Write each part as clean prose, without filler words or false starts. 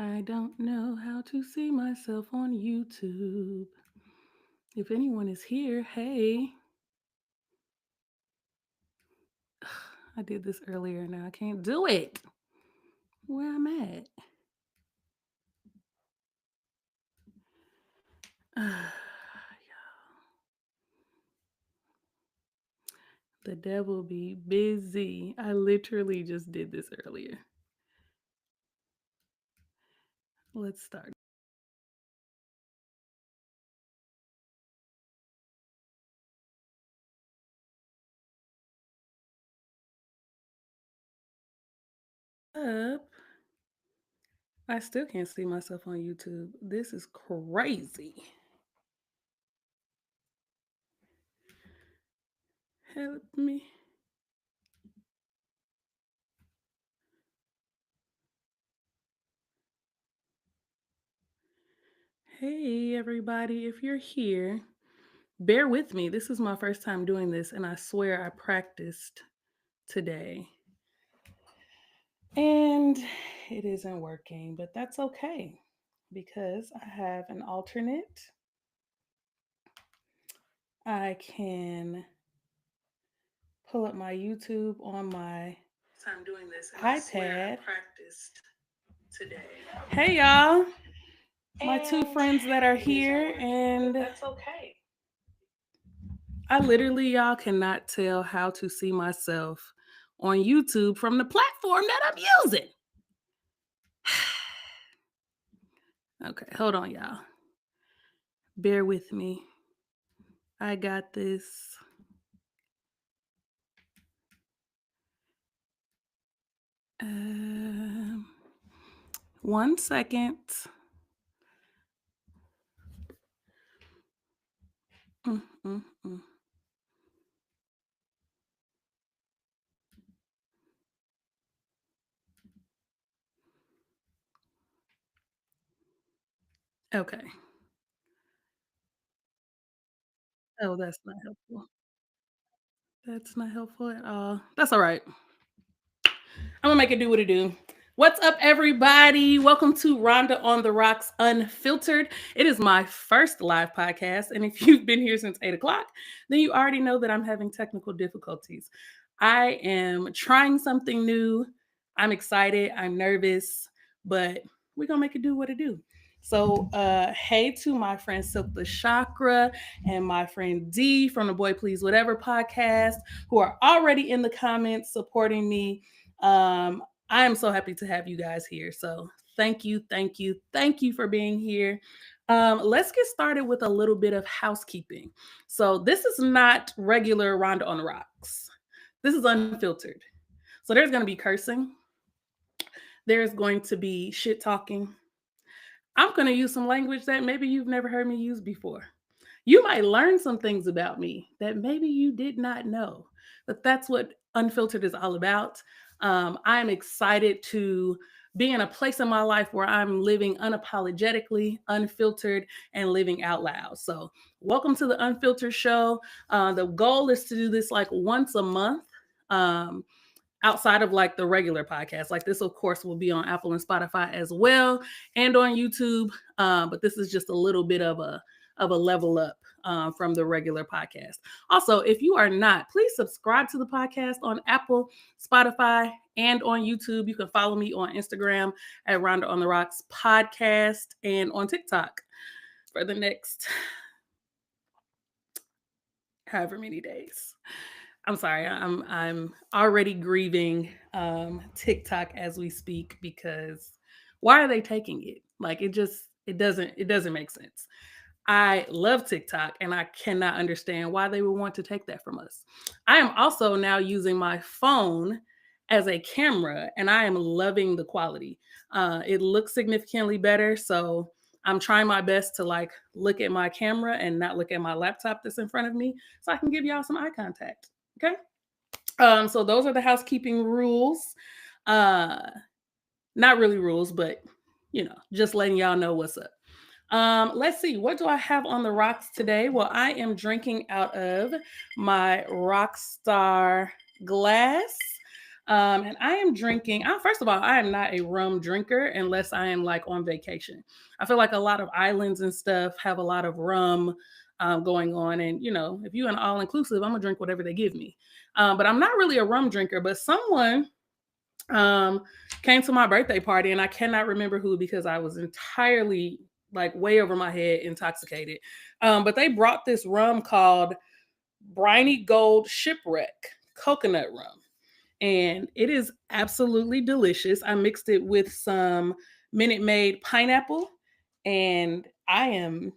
I don't know how to see myself on YouTube. If anyone is here, hey. I did this earlier. Now I can't do it. Where I'm at. The devil be busy. I literally just did this earlier. Let's start up. I still can't see myself on YouTube. This is crazy. Help me. Hey, everybody. If you're here, bear with me. This is my first time doing this, and I swear I practiced today. And it isn't working, but that's okay because I have an alternate. I can pull up my YouTube on my I'm doing this and I swear I iPad. practiced today. Hey, y'all. My two And friends that are it isn't here, working, but and that's okay. I literally, y'all cannot tell how to see myself on YouTube from the platform that I'm using. Okay, hold on, y'all. Bear with me. I got this. Um, 1 second. Mm, mm, mm. Okay. Oh, that's not helpful. That's not helpful at all. That's all right. I'm gonna make it do what it do. What's up, everybody? Welcome to Rhonda on the Rocks Unfiltered. It is my first live podcast, and if you've been here since 8 o'clock, then you already know that I'm having technical difficulties. I am trying something new. I'm excited. I'm nervous, but we're gonna make it do what it do. So, hey to my friend Silk the Chakra and my friend D from the Boy Please Whatever podcast, who are already in the comments supporting me. I am so happy to have you guys here. So thank you, thank you, thank you for being here. Let's get started with a little bit of housekeeping. So this is not regular Rhonda on the Rocks. This is unfiltered. So there's going to be cursing. There's going to be shit talking. I'm going to use some language that maybe you've never heard me use before. You might learn some things about me that maybe you did not know. But that's what Unfiltered is all about. I'm excited to be in a place in my life where I'm living unapologetically, unfiltered, and living out loud. So, welcome to the Unfiltered Show. The goal is to do this like once a month. Um, Outside of like the regular podcast. Like this, of course, will be on Apple and Spotify as well, and on YouTube. But this is just a little bit of a level up from the regular podcast. Also, if you are not, please subscribe to the podcast on Apple, Spotify, and on YouTube. You can follow me on Instagram at Rhonda on the Rocks podcast and on TikTok for the next however many days. I'm sorry, I'm already grieving TikTok as we speak because why are they taking it? Like it doesn't make sense. I love TikTok and I cannot understand why they would want to take that from us. I am also now using my phone as a camera and I am loving the quality. It looks significantly better. So I'm trying my best to like look at my camera and not look at my laptop that's in front of me so I can give y'all some eye contact. Okay. So those are the housekeeping rules. Uh, Not really rules, but just letting y'all know what's up. Let's see, what do I have on the rocks today? Well, I am drinking out of my Rockstar glass. And I am drinking. First of all, I am not a rum drinker unless I am like on vacation. I feel like a lot of islands and stuff have a lot of rum going on, and if you're an all inclusive, I'm gonna drink whatever they give me. But I'm not really a rum drinker. But someone um, came to my birthday party, and I cannot remember who because I was entirely like way over my head intoxicated. But they brought this rum called Briny Gold Shipwreck coconut rum, and it is absolutely delicious. I mixed it with some Minute Maid pineapple, and I'm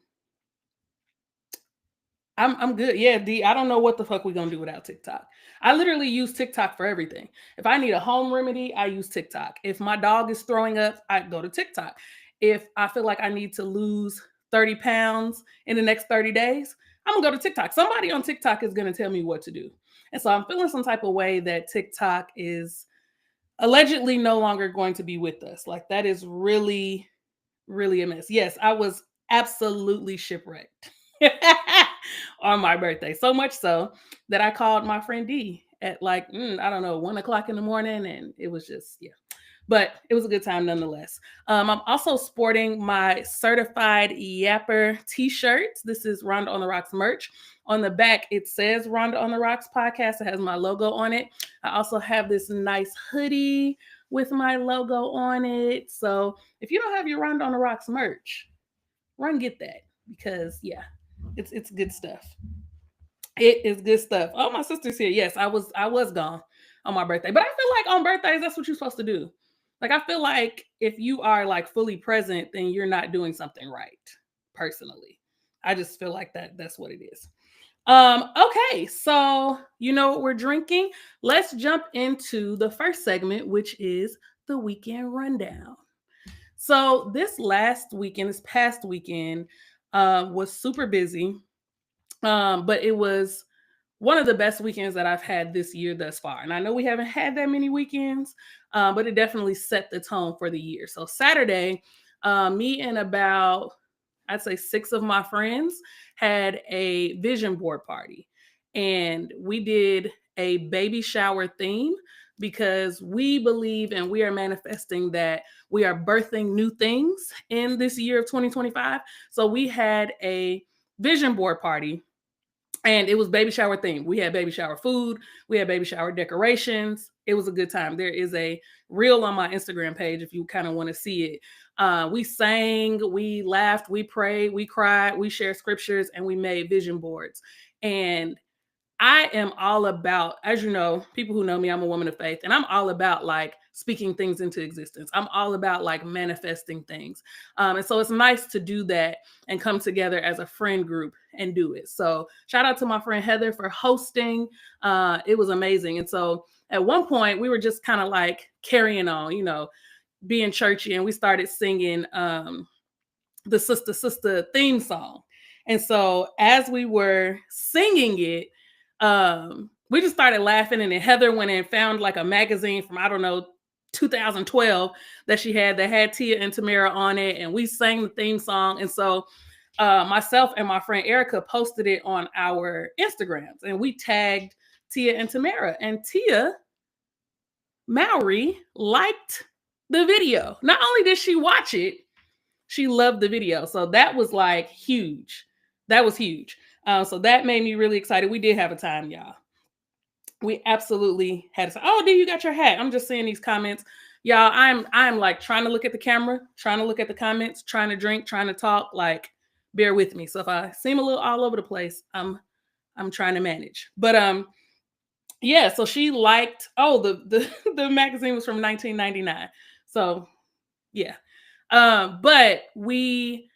good. Yeah, D. I don't know what the fuck we're gonna do without TikTok. I literally use TikTok for everything. If I need a home remedy, I use TikTok. If my dog is throwing up, I go to TikTok. If I feel like I need to lose 30 pounds in the next 30 days, I'm gonna go to TikTok. Somebody on TikTok is gonna tell me what to do. And so I'm feeling some type of way that TikTok is allegedly no longer going to be with us. Like that is really, really a mess. Yes, I was absolutely shipwrecked on my birthday. So much so that I called my friend D at like, I don't know, 1 o'clock in the morning. And it was just, yeah. But it was a good time nonetheless. I'm also sporting my certified yapper t-shirt. This is Rhonda on the Rocks merch. On the back, it says Rhonda on the Rocks podcast. It has my logo on it. I also have this nice hoodie with my logo on it. So if you don't have your Rhonda on the Rocks merch, run get that because yeah, it's good stuff. It is good stuff. Oh, my sister's here. Yes, I was gone on my birthday. But I feel like on birthdays, that's what you're supposed to do. Like I feel like if you are like fully present, then you're not doing something right, personally. I just feel like that's what it is. Okay, so you know what we're drinking? Let's jump into the first segment, which is the weekend rundown. So this past weekend, was super busy. But it was one of the best weekends that I've had this year thus far. And I know we haven't had that many weekends, but it definitely set the tone for the year. So Saturday, me and about I'd say six of my friends had a vision board party, and we did a baby shower theme because we believe and we are manifesting that we are birthing new things in this year of 2025. So we had a vision board party, and it was baby shower themed. We had baby shower food, we had baby shower decorations. It was a good time. There is a reel on my Instagram page if you kind of want to see it. We sang, we laughed, we prayed, we cried, we shared scriptures, and we made vision boards. And I am all about, as you know, people who know me, I'm a woman of faith, and I'm all about like speaking things into existence. I'm all about like manifesting things. And so it's nice to do that and come together as a friend group and do it. So shout out to my friend Heather for hosting. It was amazing. And so at one point, we were just kind of like carrying on, being churchy, and we started singing the Sister theme song. And so as we were singing it, we just started laughing. And then Heather went and found like a magazine from, I don't know, 2012 that she had that had Tia and Tamara on it. And we sang the theme song. And so myself and my friend Erica posted it on our Instagrams, and we tagged Tia and Tamara. And Tia Mowry liked the video. Not only did she watch it, she loved the video. So that was like huge. That was huge. So that made me really excited. We did have a time, y'all. We absolutely had a time. Oh, dude, you got your hat. I'm just seeing these comments. Y'all, I'm like trying to look at the camera, trying to look at the comments, trying to drink, trying to talk. Like, bear with me. So if I seem a little all over the place, I'm trying to manage. But yeah, so she liked, oh, the the magazine was from 1999. So yeah. But we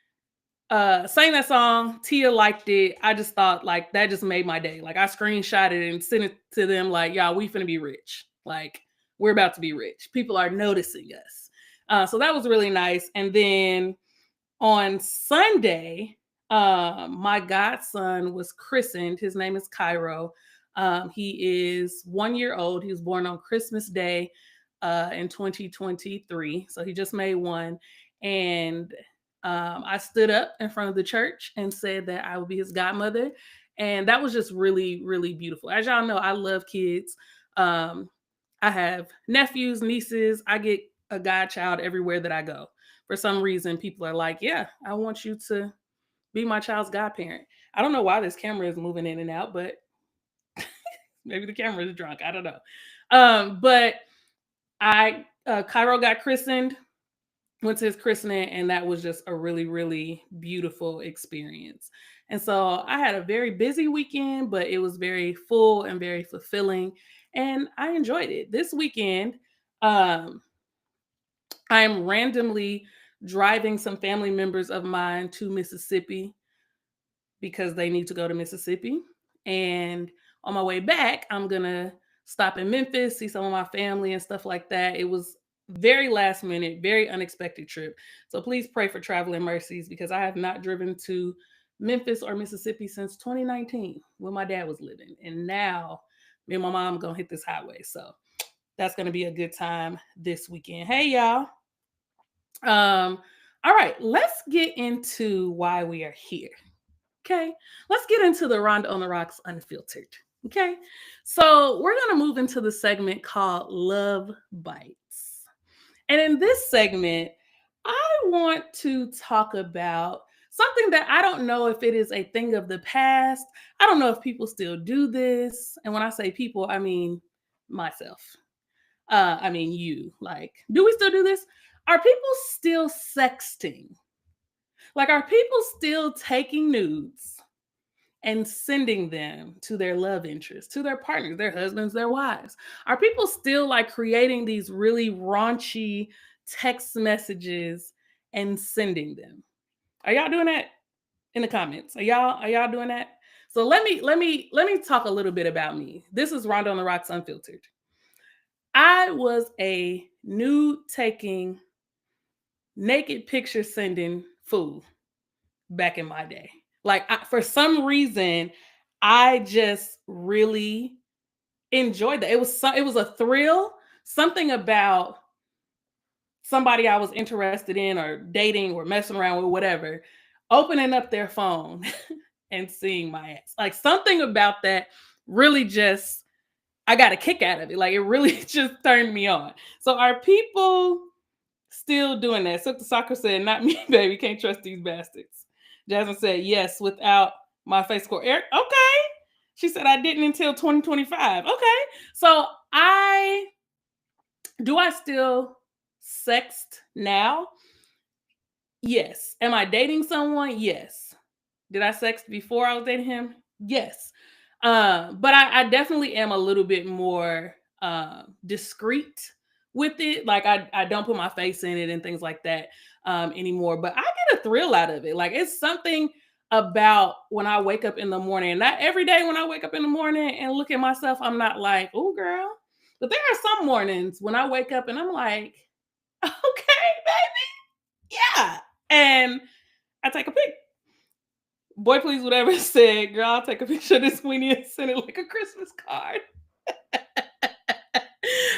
sang that song. Tia liked it. I just thought like that just made my day. Like I screenshot it and sent it to them like, y'all, we finna be rich. Like we're about to be rich. People are noticing us. So that was really nice. And then on Sunday, my godson was christened. His name is Cairo. He is 1 year old. He was born on Christmas Day in 2023. So he just made one. And I stood up in front of the church and said that I would be his godmother. And that was just really, really beautiful. As y'all know, I love kids. Um, I have nephews, nieces. I get a godchild everywhere that I go. For some reason, people are like, yeah, I want you to be my child's godparent. I don't know why this camera is moving in and out, but maybe the camera is drunk. I don't know. But Cairo got christened, went to his christening, and that was just a really, really beautiful experience. And so I had a very busy weekend, but it was very full and very fulfilling, and I enjoyed it. This weekend, um, I'm randomly driving some family members of mine to Mississippi because they need to go to Mississippi. And on my way back, I'm going to stop in Memphis, see some of my family and stuff like that. It was very last minute, very unexpected trip. So please pray for traveling mercies because I have not driven to Memphis or Mississippi since 2019 when my dad was living. And now me and my mom going to hit this highway. So that's going to be a good time this weekend. Hey y'all. All right, let's get into why we are here. Okay, let's get into the Rhonda on the Rocks Unfiltered. Okay, so we're going to move into the segment called Love Bites. And in this segment, I want to talk about something that I don't know if it is a thing of the past. I don't know if people still do this. And when I say people, I mean myself. I mean you. Like, do we still do this? Are people still sexting? Like, are people still taking nudes and sending them to their love interests, to their partners, their husbands, their wives? Are people still like creating these really raunchy text messages and sending them? Are y'all doing that in the comments? Are y'all doing that? So let me talk a little bit about me. This is Rhonda on the Rocks Unfiltered. I was a nude taking, naked picture sending fool back in my day. Like for some reason, I just really enjoyed that. It was a thrill, something about somebody I was interested in or dating or messing around with, whatever, opening up their phone and seeing my ass. Like something about that really just I got a kick out of it. Like it really just turned me on. So are people still doing that? Silk the Soccer said, not me, baby. Can't trust these bastards. Jasmine said, yes, without my face score. Eric, okay. She said, I didn't until 2025. Okay. So I still sext now? Yes. Am I dating someone? Yes. Did I sext before I was dating him? Yes. But I definitely am a little bit more discreet with it. Like I don't put my face in it and things like that anymore. But I get a thrill out of it. Like it's something about when I wake up in the morning. Not every day when I wake up in the morning and look at myself, I'm not like, oh girl. But there are some mornings when I wake up and I'm like, okay, baby, yeah. And I take a pic. Boy, please, whatever said, girl, I'll take a picture of this weenie and send it like a Christmas card.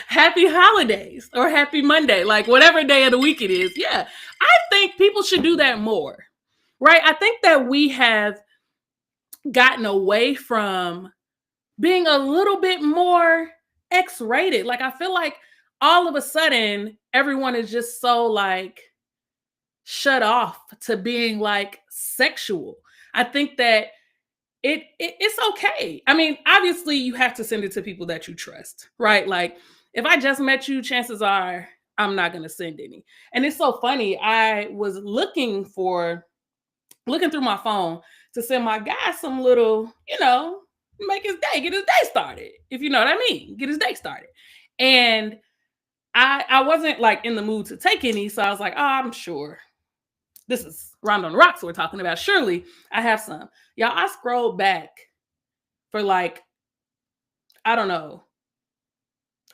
Happy holidays or happy Monday, like whatever day of the week it is. Yeah, I think people should do that more, right? I think that we have gotten away from being a little bit more X-rated. Like, I feel like all of a sudden, everyone is just so like shut off to being like sexual. I think that it's okay. I mean, obviously you have to send it to people that you trust, right? Like if I just met you, chances are I'm not going to send any. And it's so funny. I was looking through my phone to send my guy some little, make his day, get his day started. If you know what I mean, get his day started. And I wasn't like in the mood to take any, so I was like, oh, I'm sure this is Rhonda on the Rocks we're talking about. Surely I have some. Y'all, I scrolled back for like, I don't know,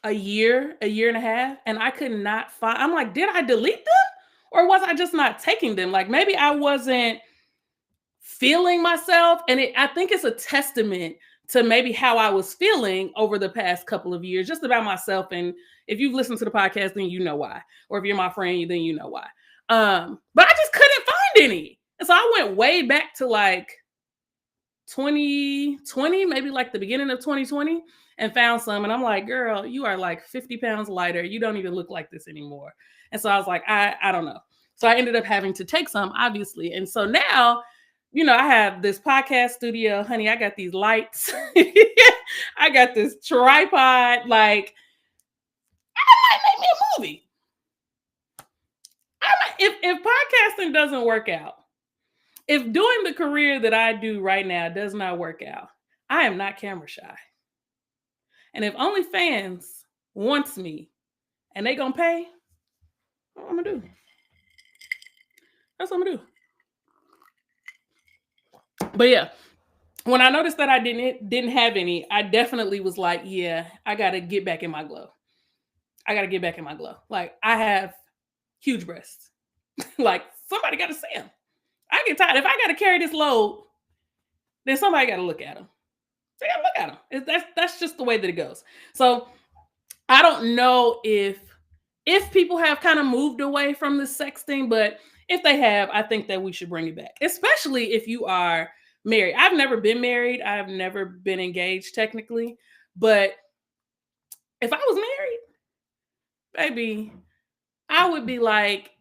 a year and a half, and I could not find. I'm like, did I delete them? Or was I just not taking them? Like maybe I wasn't feeling myself. And I think it's a testament to maybe how I was feeling over the past couple of years, just about myself. And if you've listened to the podcast, then you know why. Or if you're my friend, then you know why. But I just couldn't find any. And so I went way back to like 2020, maybe like the beginning of 2020. and found some. And I'm like, girl, you are like 50 pounds lighter. You don't even look like this anymore. And so I was like, I don't know. So I ended up having to take some, obviously. And so now, I have this podcast studio, honey. I got these lights. I got this tripod. Like, I might make me a movie. If podcasting doesn't work out, if doing the career that I do right now does not work out, I am not camera shy. And if OnlyFans wants me and they gonna pay, what I'm gonna do. That's what I'm gonna do. But yeah, when I noticed that I didn't have any, I definitely was like, yeah, I gotta get back in my glow. I gotta get back in my glow. Like, I have huge breasts. Like, somebody gotta see them. I get tired. If I gotta carry this load, then somebody gotta look at them. So you gotta look at them. That's just the way that it goes. So I don't know if people have kind of moved away from the sexting, but if they have, I think that we should bring it back, especially if you are married. I've never been married. I've never been engaged technically, but if I was married, baby, I would be like,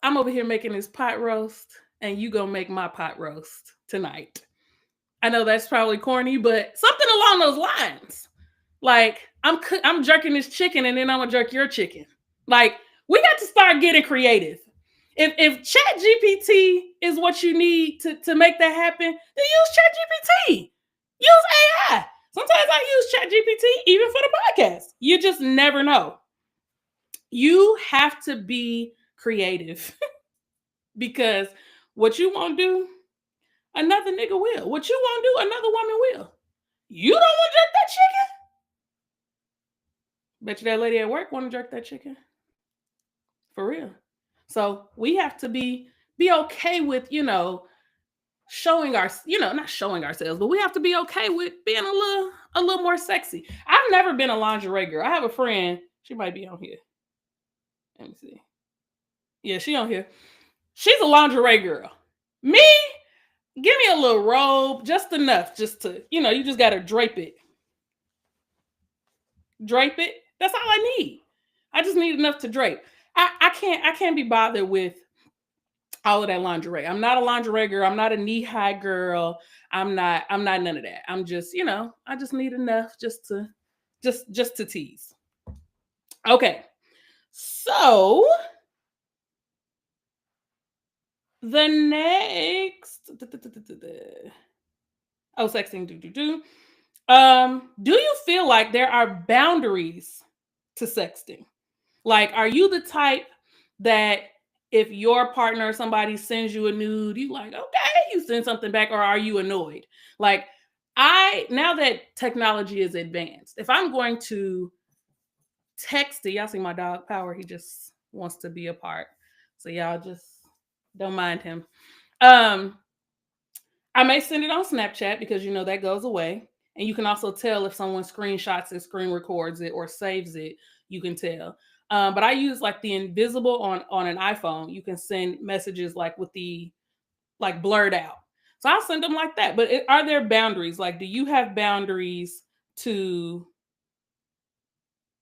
I'm over here making this pot roast and you gonna make my pot roast tonight. I know that's probably corny, but something along those lines. Like, I'm jerking this chicken and then I'm gonna jerk your chicken. Like, we got to start getting creative. If Chat GPT is what you need to make that happen, then use Chat GPT. Use AI. Sometimes I use Chat GPT even for the podcast. You just never know. You have to be creative because what you won't do, another nigga will. What you won't do, another woman will. You don't want to jerk that chicken? Bet you that lady at work want to jerk that chicken. For real. So we have to be okay with, showing our, not showing ourselves, but we have to be okay with being a little more sexy. I've never been a lingerie girl. I have a friend, she might be on here. Let me see. Yeah, she on here. She's a lingerie girl. Me, give me a little robe, just enough, just to, you just gotta drape it. Drape it. That's all I need. I just need enough to drape. I can't be bothered with all of that lingerie. I'm not a lingerie girl. I'm not a knee-high girl. I'm not none of that. I'm just, I just need enough just to tease. Okay. So the next sexting. Do you feel like there are boundaries to sexting? Like, are you the type that if your partner or somebody sends you a nude, you like, okay, you send something back, or are you annoyed? Like, now that technology is advanced, if I'm going to text it, y'all see my dog Power, he just wants to be a part. So y'all just don't mind him. I may send it on Snapchat because that goes away. And you can also tell if someone screenshots it, screen records it, or saves it. You can tell. But I use like the invisible on an iPhone. You can send messages like with the like blurred out. So I'll send them like that. But are there boundaries? Like, do you have boundaries to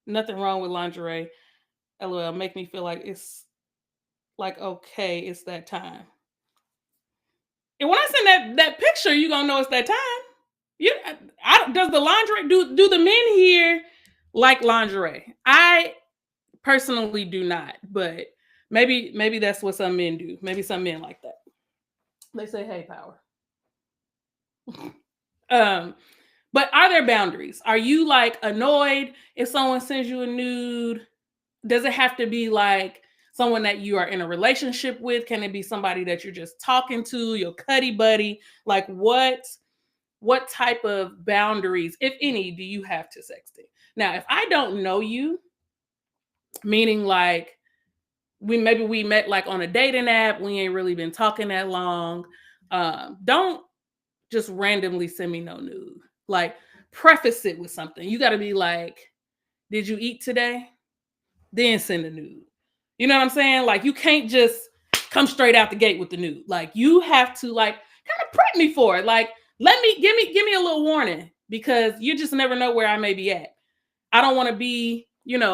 nothing wrong with lingerie? LOL, make me feel like it's like, okay, it's that time. And when I send that picture, you're gonna know it's that time. Does the lingerie do the men here like lingerie? I personally do not, but maybe that's what some men do. Maybe some men like that. They say, "Hey, Power." But are there boundaries? Are you like annoyed if someone sends you a nude? Does it have to be like someone that you are in a relationship with? Can it be somebody that you're just talking to, your cuddy buddy? Like, what type of boundaries, if any, do you have to sexting? Now, if I don't know you, meaning like we met like on a dating app, we ain't really been talking that long, don't just randomly send me no nude. Like, preface it with something. You got to be like, did you eat today? Then send a nude. You know what I'm saying? Like, you can't just come straight out the gate with the nude. Like, you have to like kind of prep me for it. Like, give me a little warning. because you just never know where I may be at. I don't want to be,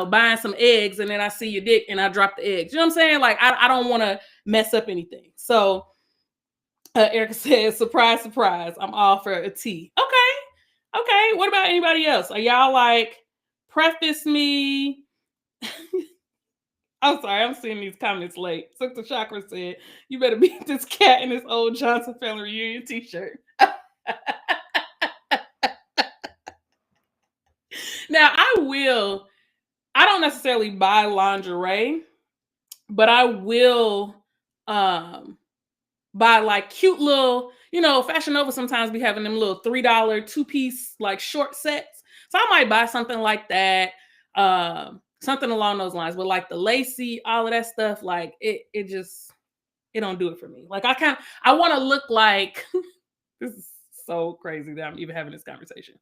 buying some eggs and then I see your dick and I drop the eggs. You know what I'm saying? Like, I don't want to mess up anything. So Erica says, surprise, surprise. I'm all for a tea. Okay. Okay. What about anybody else? Are y'all like, preface me? I'm sorry, I'm seeing these comments late. Sister Chakra said, you better beat this cat in this old Johnson family reunion t-shirt. Now, I don't necessarily buy lingerie, but I will buy like cute little, Fashion Nova sometimes be having them little $3 two-piece like short sets. So I might buy something like that. Something along those lines. But like the lacy, all of that stuff, like it don't do it for me. Like I want to look like this is so crazy that I'm even having this conversation.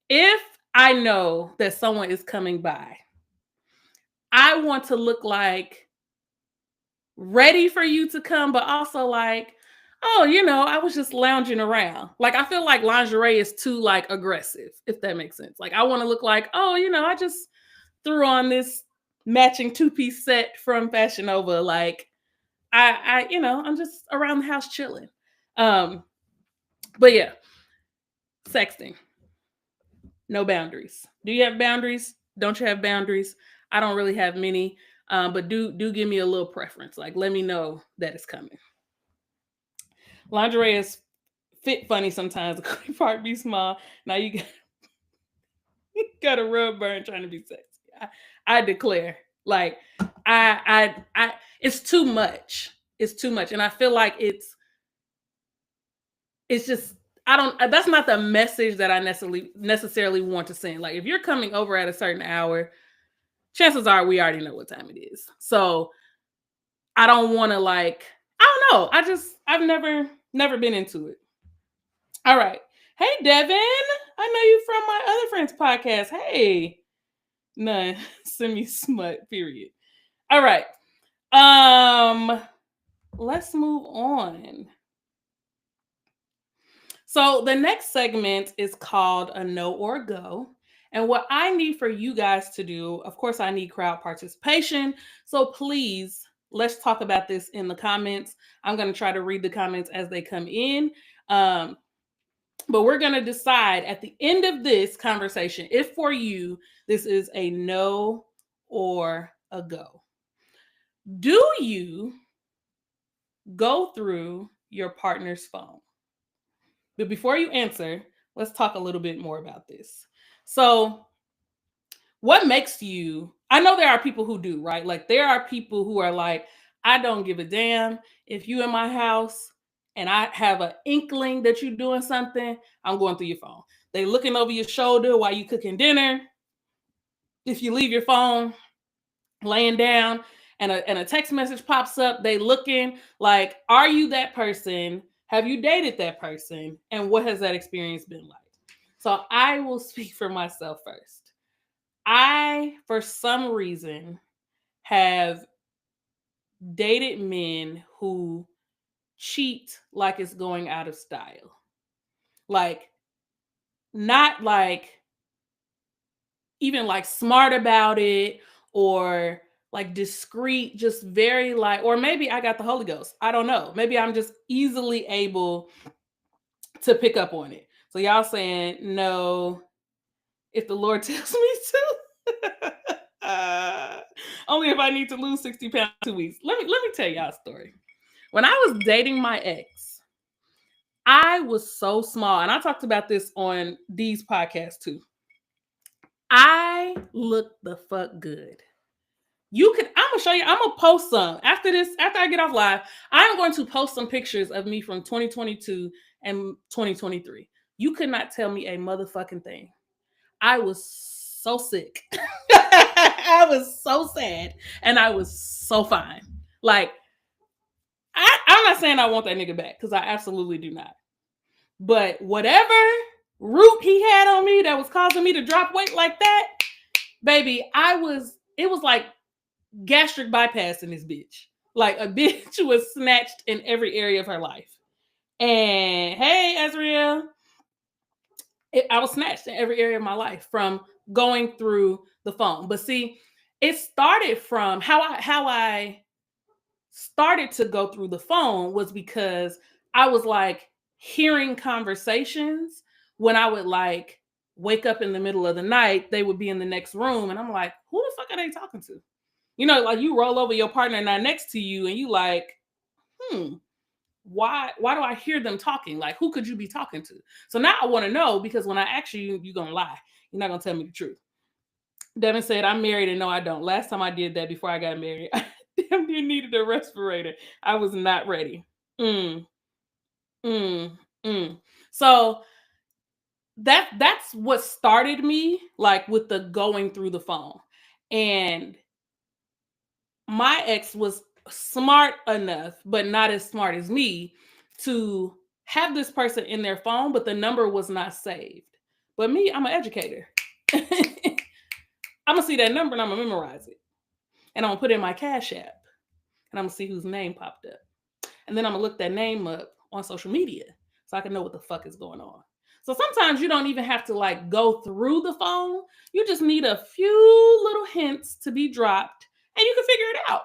If I know that someone is coming by, I want to look like ready for you to come, but also like, oh, I was just lounging around. Like, I feel like lingerie is too like aggressive, if that makes sense. Like, I want to look like, oh, I just threw on this matching two-piece set from Fashion Nova. Like, I'm just around the house chilling. But yeah, sexting. No boundaries. Do you have boundaries? Don't you have boundaries? I don't really have many. But do give me a little preference. Like, let me know that it's coming. Lingerie is fit funny sometimes. The part be small. Now you got a rub burn trying to be sexy. I declare, like, it's too much. It's too much, and I feel like it's just I don't. That's not the message that I necessarily want to send. Like, if you're coming over at a certain hour, chances are we already know what time it is. So I don't want to like. I don't know. I've never been into it. All right. Hey, Devin. I know you from my other friend's podcast. Hey. None. Semi smut, period. All right. Let's move on. So the next segment is called a no or go. And what I need for you guys to do, of course, I need crowd participation. So please, let's talk about this in the comments. I'm going to try to read the comments as they come in. But we're going to decide at the end of this conversation if for you this is a no or a go. Do you go through your partner's phone? But before you answer, let's talk a little bit more about this. So, what makes you, I know there are people who do, right? Like, there are people who are like, I don't give a damn if you in my house and I have an inkling that you're doing something, I'm going through your phone. They looking over your shoulder while you cooking dinner. If you leave your phone laying down and a text message pops up, they looking like, are you that person? Have you dated that person? And what has that experience been like? So I will speak for myself first. I, for some reason, have dated men who cheat like it's going out of style. Like, not like even like smart about it or like discreet, just very like, or maybe I got the Holy Ghost. I don't know. Maybe I'm just easily able to pick up on it. So y'all saying no, if the Lord tells me to. Only if I need to lose 60 pounds in 2 weeks. Let me tell y'all a story. When I was dating my ex, I was so small, and I talked about this on these podcasts too. I looked the fuck good. I'm gonna show you. I'm gonna post some after this. After I get off live, I'm going to post some pictures of me from 2022 and 2023. You could not tell me a motherfucking thing. I was so sick. I was so sad, and I was so fine. Like, I'm not saying I want that nigga back because I absolutely do not. But whatever root he had on me that was causing me to drop weight like that, baby, it was like gastric bypass in this bitch. Like, a bitch was snatched in every area of her life. And hey, Azriel, I was snatched in every area of my life from going through the phone. But see, it started from how I started to go through the phone was because I was like hearing conversations when I would like wake up in the middle of the night, they would be in the next room and I'm like, who the fuck are they talking to? Like you roll over your partner not next to you and you like, hmm, why do I hear them talking? Like who could you be talking to? So now I want to know because when I ask you, you're gonna lie. You're not gonna tell me the truth. Devin said, I'm married and no, I don't. Last time I did that before I got married, I damn near needed a respirator. I was not ready. Mm, mm, mm. So that's what started me like with the going through the phone. And my ex was smart enough, but not as smart as me, to have this person in their phone, but the number was not saved. But me, I'm an educator. I'm gonna see that number and I'm gonna memorize it. And I'm gonna put it in my Cash App and I'm gonna see whose name popped up. And then I'm gonna look that name up on social media so I can know what the fuck is going on. So sometimes you don't even have to like go through the phone. You just need a few little hints to be dropped and you can figure it out.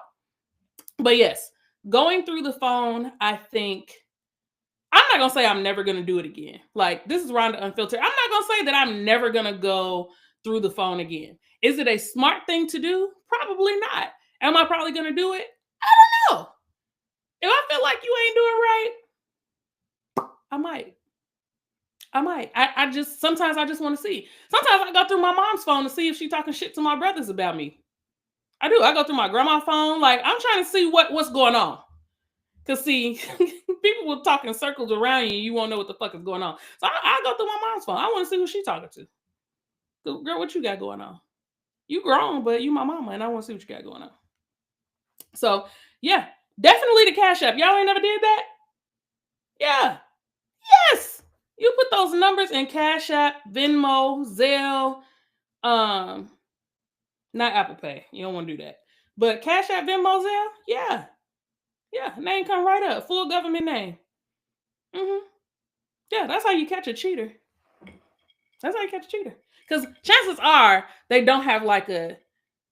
But yes, going through the phone, I think I'm not gonna say I'm never gonna do it again. Like this is Rhonda Unfiltered. I'm not gonna say that I'm never gonna go through the phone again. Is it a smart thing to do? Probably not. Am I probably gonna do it? I don't know. If I feel like you ain't doing right, I might. I might. I just sometimes I just want to see. Sometimes I go through my mom's phone to see if she's talking shit to my brothers about me. I do. I go through my grandma's phone. Like I'm trying to see what's going on. Cause see, people will talk in circles around you, and you won't know what the fuck is going on. So I go through my mom's phone. I want to see who she's talking to. Girl, what you got going on? You grown, but you my mama, and I want to see what you got going on. So yeah, definitely the Cash App. Y'all ain't never did that? Yeah. Yes. You put those numbers in Cash App, Venmo, Zelle, um, not Apple Pay. You don't want to do that. But Cash App, Venmo, Zelle, yeah. Yeah. Name come right up. Full government name. Mm-hmm. Yeah, that's how you catch a cheater. That's how you catch a cheater. Because chances are they don't have like an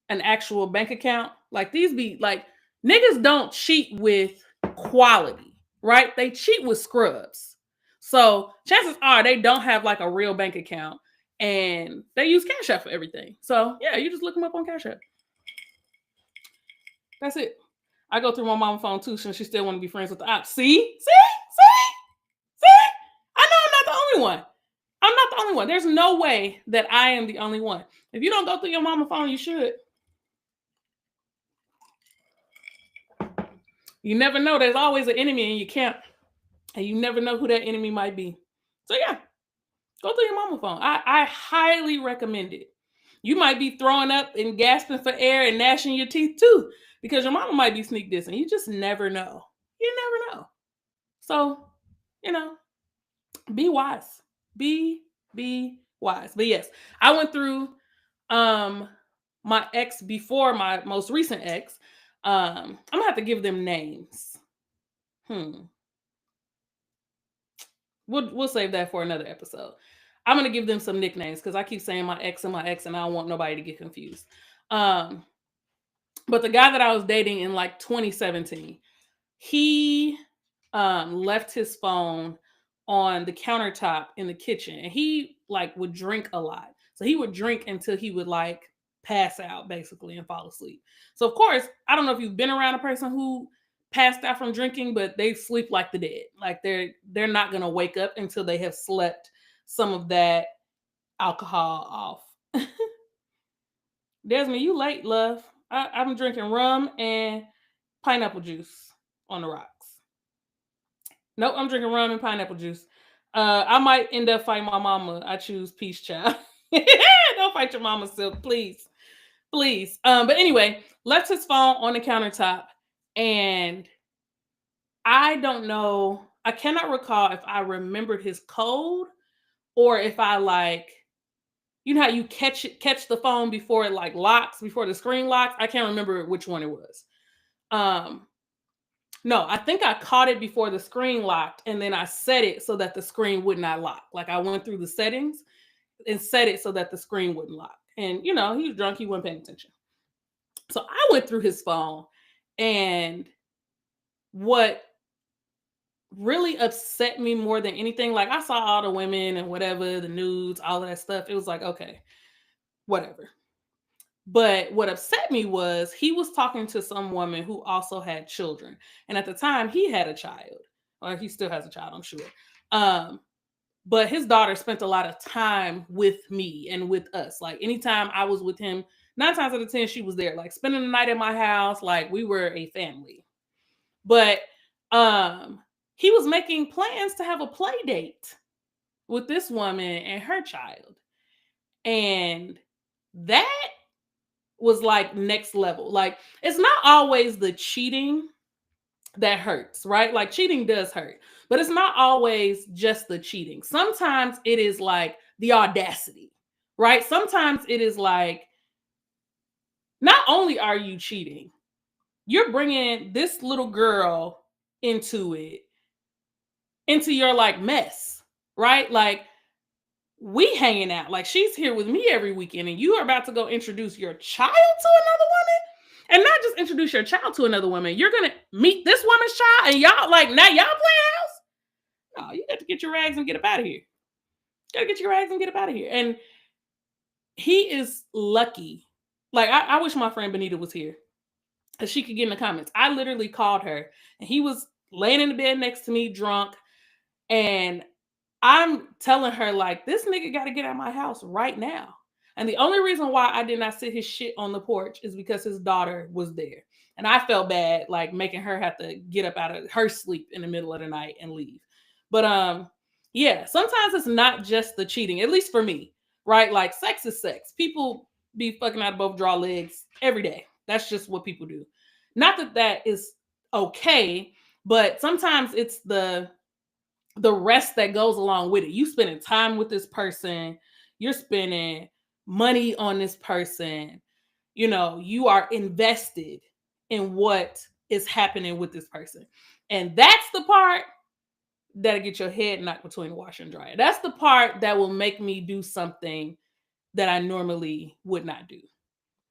actual bank account. Like these be like niggas don't cheat with quality, right? They cheat with scrubs. So chances are they don't have like a real bank account and they use Cash App for everything. So yeah, you just look them up on Cash App. That's it. I go through my mom's phone too, since she still want to be friends with the ops. See. I know I'm not the only one. I'm not the only one. There's no way that I am the only one. If you don't go through your mama's phone, you should. You never know. There's always an enemy in your camp, and you never know who that enemy might be. So yeah, go through your mama's phone. I highly recommend it. You might be throwing up and gasping for air and gnashing your teeth too, because your mama might be sneak dissing. You just never know. You never know. So, you know, be wise. Be wise. But yes, I went through my ex before my most recent ex. I'm gonna have to give them names. We'll save that for another episode. I'm gonna give them some nicknames because I keep saying my ex, and I don't want nobody to get confused. Um, but the guy that I was dating in like 2017, he left his phone on the countertop in the kitchen, and he like would drink a lot. So he would drink until he would like pass out basically and fall asleep. So of course, I don't know if you've been around a person who passed out from drinking, but they sleep like the dead. Like they're not gonna wake up until they have slept some of that alcohol off. Desmond, you late, love. I'm drinking rum and pineapple juice on the rocks. Nope, I'm drinking rum and pineapple juice. I might end up fighting my mama. I choose peace, child. Don't fight your mama, Silk, please. Please. But anyway, left his phone on the countertop, and I don't know. I cannot recall if I remembered his code or if I like, you know how you catch the phone before it like locks, before the screen locks. I can't remember which one it was. Um, No, I think I caught it before the screen locked, and then I set it so that the screen would not lock. Like I went through the settings and set it so that the screen wouldn't lock. And he was drunk, he wasn't paying attention. So I went through his phone, and what really upset me more than anything, like I saw all the women and whatever, the nudes, all of that stuff. It was like, okay, whatever. But what upset me was he was talking to some woman who also had children. And at the time he had a child. Or he still has a child, I'm sure. Um, but his daughter spent a lot of time with me and with us. Like anytime I was with him, 9 times out of 10, she was there, like spending the night at my house. Like we were a family. But um, he was making plans to have a play date with this woman and her child. And that was like next level. Like it's not always the cheating that hurts, right? Like cheating does hurt, but it's not always just the cheating. Sometimes it is like the audacity, right? Sometimes it is like not only are you cheating, you're bringing this little girl into it, into your like mess, right? Like we hanging out, like she's here with me every weekend, and you are about to go introduce your child to another woman. And not just introduce your child to another woman, you're gonna meet this woman's child, and y'all like now y'all playing house. No, you got to get your rags and get up out of here. You gotta get your rags and get up out of here. And he is lucky. Like I wish my friend Benita was here, because she could get in the comments. I literally called her, and he was laying in the bed next to me, drunk, and I'm telling her, like, this nigga got to get out of my house right now. And the only reason why I did not sit his shit on the porch is because his daughter was there. And I felt bad, like, making her have to get up out of her sleep in the middle of the night and leave. But, yeah, sometimes it's not just the cheating, at least for me, right? Like, sex is sex. People be fucking out of both draw legs every day. That's just what people do. Not that that is okay, but sometimes it's the rest that goes along with it. You spending time with this person, you're spending money on this person, you are invested in what is happening with this person. And that's the part that'll get your head knocked between the washer and dryer. That's the part that will make me do something that I normally would not do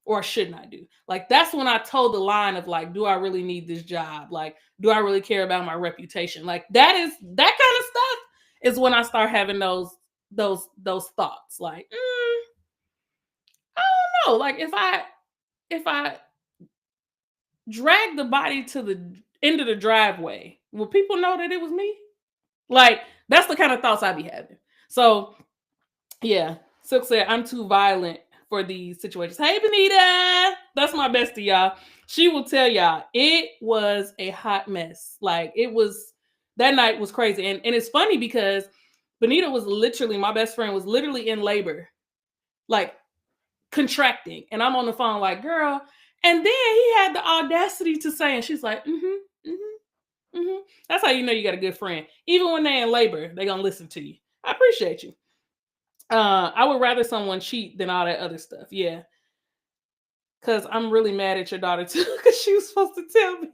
or should not do. Like that's when I told the line of like, do I really need this job? Like, do I really care about my reputation? Like that kind of stuff is when I start having those thoughts. Like, I don't know. Like if I drag the body to the end of the driveway, will people know that it was me? Like that's the kind of thoughts I be having. So yeah, Silk said, I'm too violent for these situations. Hey, Benita. That's my bestie, y'all. She will tell y'all it was a hot mess. Like, that night was crazy. And it's funny because Benita was literally, my best friend was literally in labor, like contracting. And I'm on the phone, like, girl. And then he had the audacity to say, and she's like, That's how you know you got a good friend. Even when they're in labor, they're going to listen to you. I appreciate you. I would rather someone cheat than all that other stuff. Yeah. Cause I'm really mad at your daughter too, because she was supposed to tell me.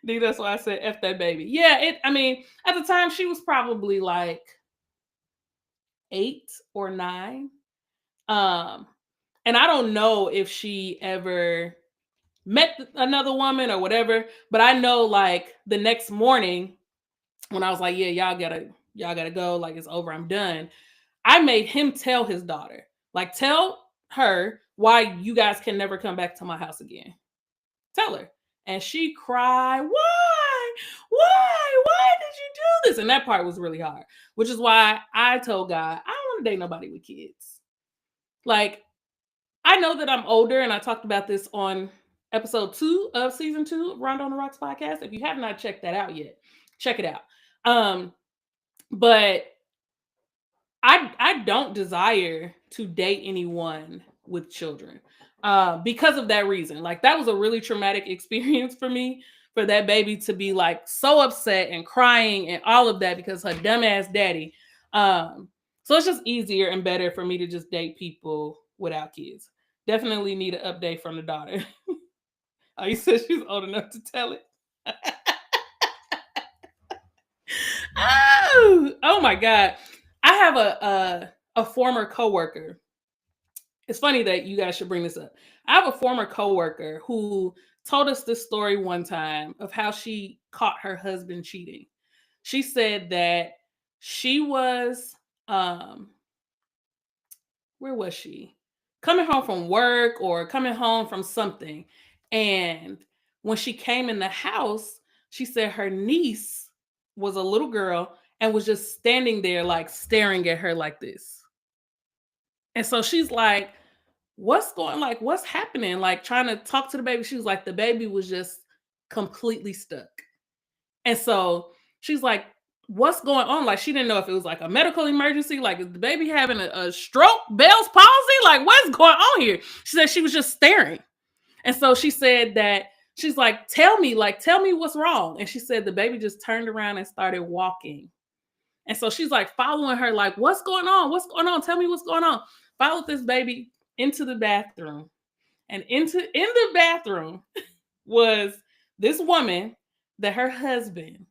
Dude, that's why I said F that baby. Yeah, at the time she was probably like 8 or 9. Um, and I don't know if she ever met another woman or whatever, but I know like the next morning when I was like, yeah, y'all gotta go, like it's over, I'm done. I made him tell his daughter, like, tell her why you guys can never come back to my house again. Tell her. And she cried, why? Why? Why did you do this? And that part was really hard, which is why I told God, I don't want to date nobody with kids. Like, I know that I'm older, and I talked about this on episode 2 of season 2 of Rhonda on the Rocks podcast. If you have not checked that out yet, check it out. But I don't desire to date anyone with children because of that reason. Like that was a really traumatic experience for me, for that baby to be like so upset and crying and all of that because her dumbass daddy. So it's just easier and better for me to just date people without kids. Definitely need an update from the daughter. Oh, you said she's old enough to tell it. Oh my God. I have a former coworker. It's funny that you guys should bring this up. I have a former coworker who told us this story one time of how she caught her husband cheating. She said that she was um where was she? Coming home from work or coming home from something. And when she came in the house, she said her niece was a little girl and was just standing there, like staring at her like this. And so she's like, what's happening? Like trying to talk to the baby. She was like, the baby was just completely stuck. And so she's like, what's going on? Like, she didn't know if it was like a medical emergency, like, is the baby having a stroke, Bell's palsy? Like, what's going on here? She said she was just staring. And so she said that she's like, tell me what's wrong. And she said the baby just turned around and started walking. And so she's like following her, like, what's going on? What's going on? Tell me what's going on. Followed this baby into the bathroom. And in the bathroom was this woman that her husband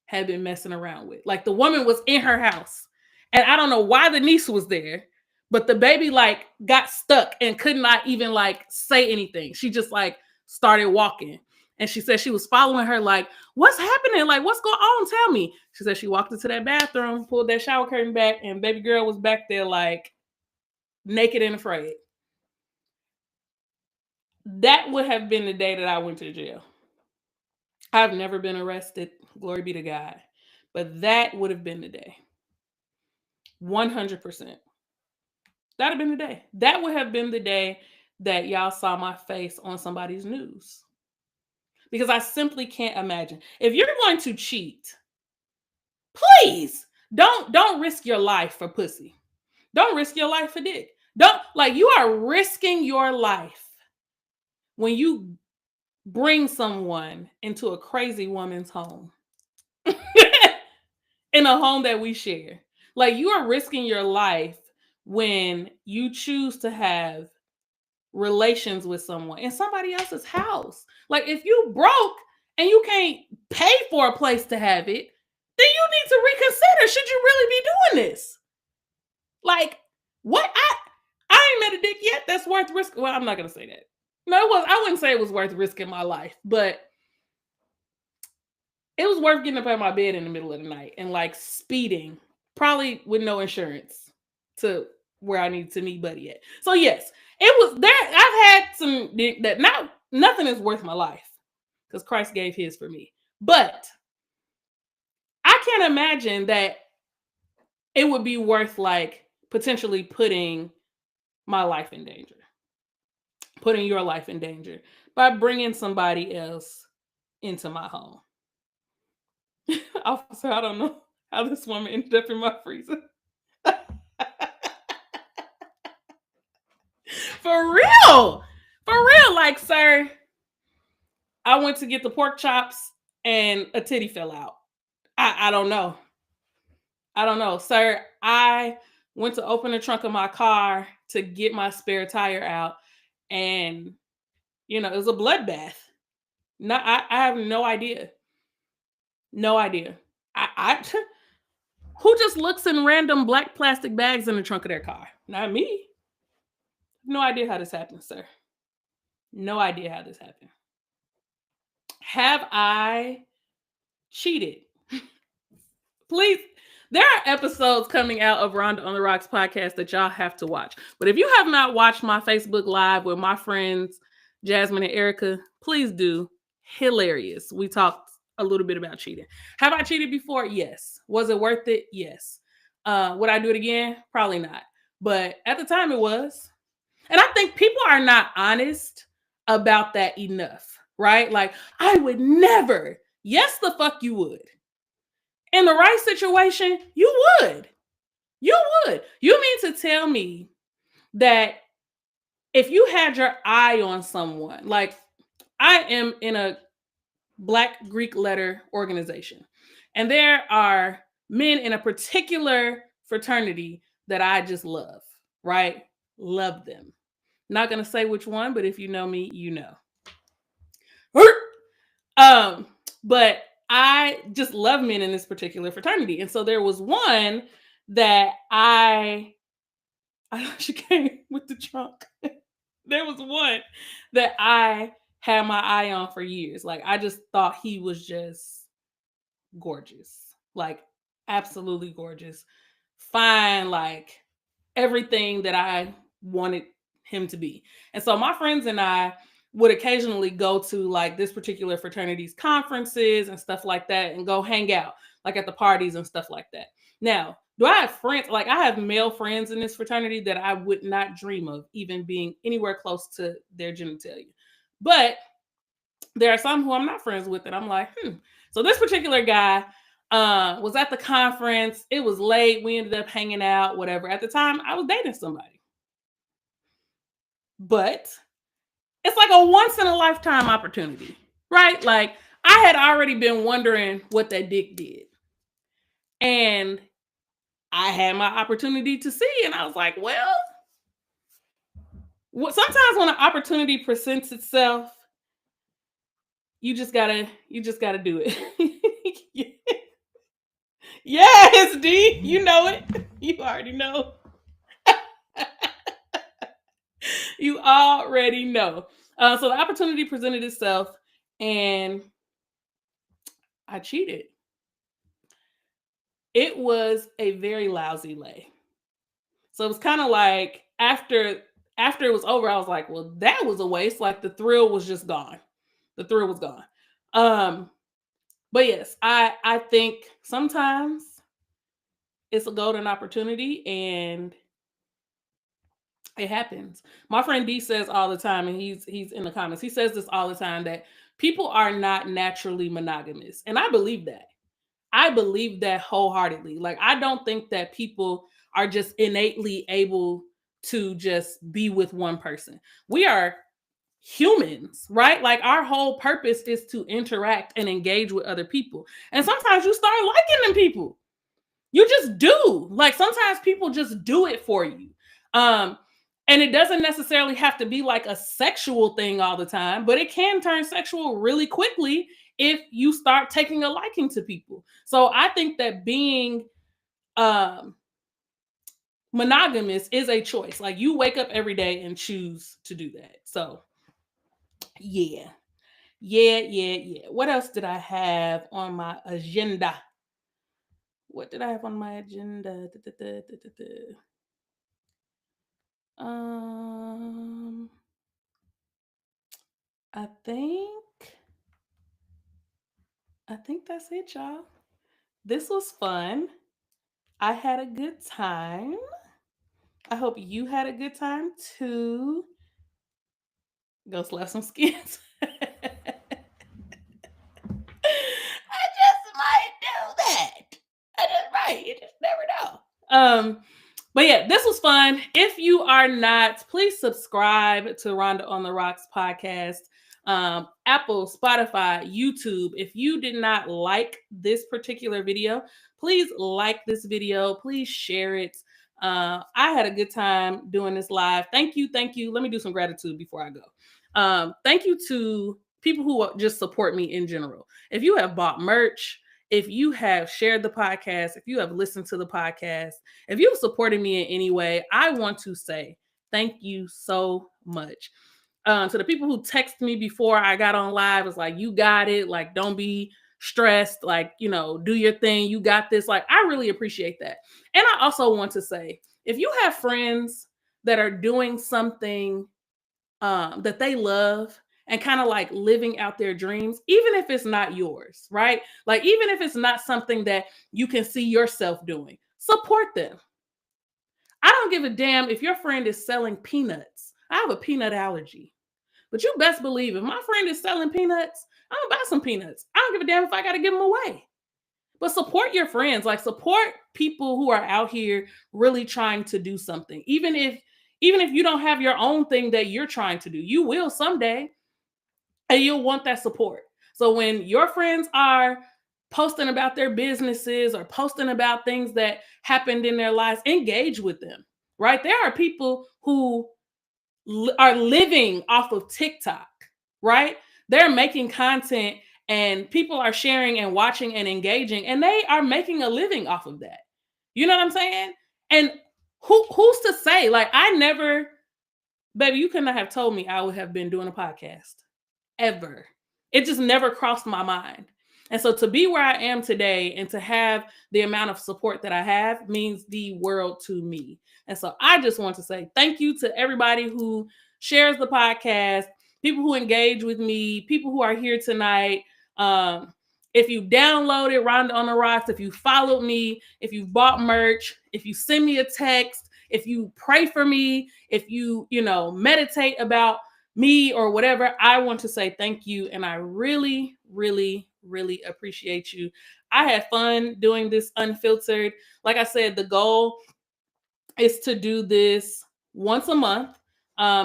had been messing around with. Like the woman was in her house. And I don't know why the niece was there, but the baby like got stuck and could not even like say anything. She just like started walking. And she said she was following her, like, what's happening? Like, what's going on? Tell me. She said she walked into that bathroom, pulled that shower curtain back, and baby girl was back there like naked and afraid. That would have been the day that I went to jail. I've never been arrested. Glory be to God. But that would have been the day. 100%. That'd have been the day. That would have been the day that y'all saw my face on somebody's news. Because I simply can't imagine. If you're going to cheat, please don't risk your life for pussy. Don't risk your life for dick. Don't like you are risking your life when you bring someone into a crazy woman's home. In a home that we share. Like you are risking your life when you choose to have relations with someone in somebody else's house. Like if you broke and you can't pay for a place to have it, then you need to reconsider. Should you really be doing this? Like what? I ain't met a dick yet that's worth risking. Well, I'm not gonna say that. No, it was. I wouldn't say it was worth risking my life, but it was worth getting up out of my bed in the middle of the night and like speeding, probably with no insurance, to where I need to meet Buddy at. So yes, it was there. I've had some that not nothing is worth my life because Christ gave his for me. But I can't imagine that it would be worth like potentially putting my life in danger, putting your life in danger by bringing somebody else into my home. Officer, I don't know how this woman ended up in my freezer. For real. For real. Like, sir, I went to get the pork chops and a titty fell out. I don't know. I don't know. Sir, I went to open the trunk of my car to get my spare tire out and, it was a bloodbath. No, I have no idea. No idea. I who just looks in random black plastic bags in the trunk of their car? Not me. No idea how this happened, sir. No idea how this happened. Have I cheated? Please. There are episodes coming out of Rhonda on the Rocks podcast that y'all have to watch. But if you have not watched my Facebook Live with my friends, Jasmine and Erica, please do. Hilarious. We talked a little bit about cheating. Have I cheated before? Yes. Was it worth it? Yes. Would I do it again? Probably not. But at the time it was. And I think people are not honest about that enough, right? Like, I would never. Yes, the fuck you would. In the right situation, you would. You would. You mean to tell me that if you had your eye on someone, like I am in a Black Greek letter organization, and there are men in a particular fraternity that I just love, right? Love them. Not going to say which one, but if you know me, you know. um, but I just love men in this particular fraternity. And so there was one that she came with the trunk. There was one that I had my eye on for years. Like I just thought he was just gorgeous. Like absolutely gorgeous. Fine, like everything that I wanted him to be. And so my friends and I would occasionally go to like this particular fraternity's conferences and stuff like that and go hang out like at the parties and stuff like that. Now, do I have friends? Like I have male friends in this fraternity that I would not dream of even being anywhere close to their genitalia. But there are some who I'm not friends with and I'm like, So this particular guy was at the conference. It was late. We ended up hanging out, whatever. At the time, I was dating somebody. But it's like a once in a lifetime opportunity, right? Like I had already been wondering what that dick did. And I had my opportunity to see, and I was like, well, sometimes when an opportunity presents itself, you just gotta do it. Yes, D, you know it. You already know. You already know. So the opportunity presented itself, and I cheated. It was a very lousy lay. So it was kind of like after it was over, I was like, well, that was a waste. Like the thrill was just gone. The thrill was gone. Um, but yes, I think sometimes it's a golden opportunity and it happens. My friend D says all the time, and he's in the comments. He says this all the time that people are not naturally monogamous, and I believe that. I believe that wholeheartedly. Like I don't think that people are just innately able to just be with one person. We are humans, right? Like our whole purpose is to interact and engage with other people. And sometimes you start liking them people. You just do. Like sometimes people just do it for you. Um, and it doesn't necessarily have to be like a sexual thing all the time, but it can turn sexual really quickly if you start taking a liking to people. So I think that being um monogamous is a choice. Like you wake up every day and choose to do that. So yeah. Yeah. What else did I have on my agenda? What did I have on my agenda? Um, I think I think that's it, y'all. This was fun. I had a good time. I hope you had a good time too. Go slap some skins. I just might do that. I just might. You just never know. But yeah, this was fun. If you are not, please subscribe to Rhonda on the Rocks podcast. Apple, Spotify, YouTube. If you did not like this particular video, please like this video. Please share it. I had a good time doing this live. Thank you. Thank you. Let me do some gratitude before I go. Thank you to people who just support me in general. If you have bought merch, if you have shared the podcast, if you have listened to the podcast, if you've supported me in any way, I want to say thank you so much. To the people who texted me before I got on live, it's like, you got it. Like, don't be stressed. Like, do your thing. You got this. Like, I really appreciate that. And I also want to say, if you have friends that are doing something that they love and kind of like living out their dreams, even if it's not yours, right? Like, even if it's not something that you can see yourself doing, support them. I don't give a damn if your friend is selling peanuts. I have a peanut allergy. But you best believe if my friend is selling peanuts, I'm gonna buy some peanuts. I don't give a damn if I gotta give them away. But support your friends, like support people who are out here really trying to do something. Even if you don't have your own thing that you're trying to do, you will someday, and you'll want that support. So when your friends are posting about their businesses or posting about things that happened in their lives, engage with them, right? There are people who are living off of TikTok, right? they're making content and people are sharing and watching and engaging, and they are making a living off of that. You know what I'm saying? And who's to say? Like, I never, baby, you could not have told me I would have been doing a podcast ever. It just never crossed my mind. And so to be where I am today and to have the amount of support that I have means the world to me. And so I just want to say thank you to everybody who shares the podcast, people who engage with me, people who are here tonight. Um, if you downloaded Rhonda on the Rocks, if you followed me, if you bought merch, if you send me a text, if you pray for me, if you meditate about me or whatever, I want to say thank you. And I really, really, really appreciate you. I had fun doing this unfiltered. Like I said, the goal is to do this once a month,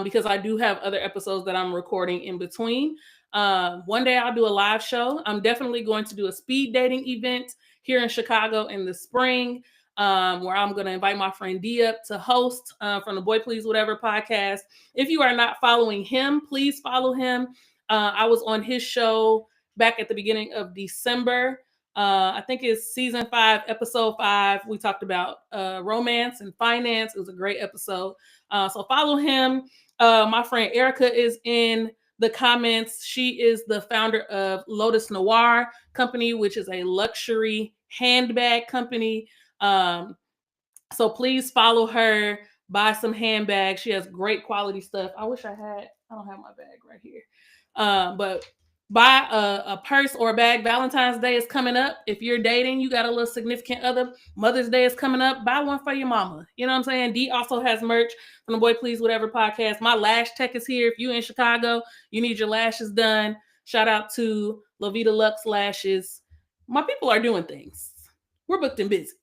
because I do have other episodes that I'm recording in between. One day I'll do a live show. I'm definitely going to do a speed dating event here in Chicago in the spring, where I'm going to invite my friend D up to host, from the Boy Please Whatever podcast. If you are not following him, please follow him. I was on his show back at the beginning of December. I think it's season 5, episode 5. We talked about romance and finance. It was a great episode. So follow him. My friend Erica is in the comments. She is the founder of Lotus Noir Company, which is a luxury handbag company. So please follow her, buy some handbags. She has great quality stuff. I wish I don't have my bag right here. But buy a purse or a bag. Valentine's Day is coming up. If you're dating, you got a little significant other. Mother's Day is coming up. Buy one for your mama. You know what I'm saying? D also has merch from the Boy Please Whatever podcast. My lash tech is here. If you in Chicago, you need your lashes done. Shout out to Lovita Lux Lashes. My people are doing things. We're booked and busy.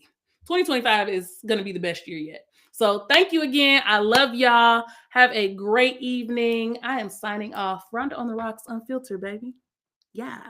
2025 is going to be the best year yet. So thank you again. I love y'all. Have a great evening. I am signing off. Rhonda on the Rocks Unfiltered, baby. Yeah.